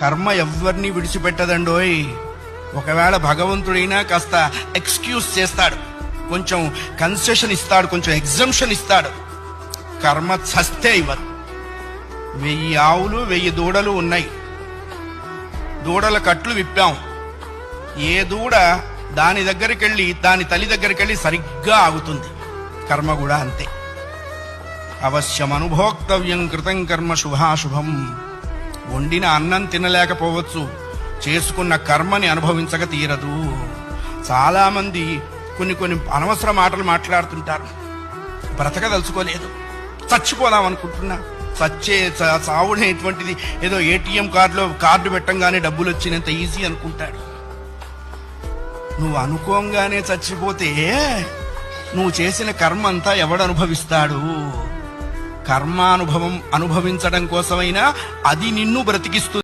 కర్మ ఎవ్వరిని విడిచిపెట్టదండోయ్. ఒకవేళ భగవంతుడైనా కాస్త ఎక్స్క్యూజ్ చేస్తాడు, కొంచెం కన్సెషన్ ఇస్తాడు, కొంచెం ఎగ్జంప్షన్ ఇస్తాడు. కర్మ చస్తే ఇవ్వరు. 1000 ఆవులు 1000 దూడలు ఉన్నాయి. దూడల కట్లు విప్పాం. ఏ దూడ దాని దగ్గరికి వెళ్ళి దాని తల్లి దగ్గరికి వెళ్ళి సరిగ్గా ఆగుతుంది. కర్మ కూడా అంతే. అవశ్యం అనుభోక్తవ్యం కృతం కర్మ శుభాశుభం. వండిన అన్నం తినలేకపోవచ్చు, చేసుకున్న కర్మని అనుభవించక తీరదు. చాలా మంది కొన్ని అనవసర మాటలు మాట్లాడుతుంటారు. బ్రతకదలుచుకోలేదు, చచ్చిపోదాం అనుకుంటున్నా. చావుడేటువంటిది ఏదో ఏటీఎం కార్డు పెట్టంగానే డబ్బులు వచ్చినంత ఈజీ అనుకుంటాడు. నువ్వు అనుకోంగానే చచ్చిపోతే నువ్వు చేసిన కర్మ అంతా ఎవడు అనుభవిస్తాడు? కర్మానుభవం అనుభవించడం కోసమైనా అది నిన్ను బ్రతికిస్తుంది.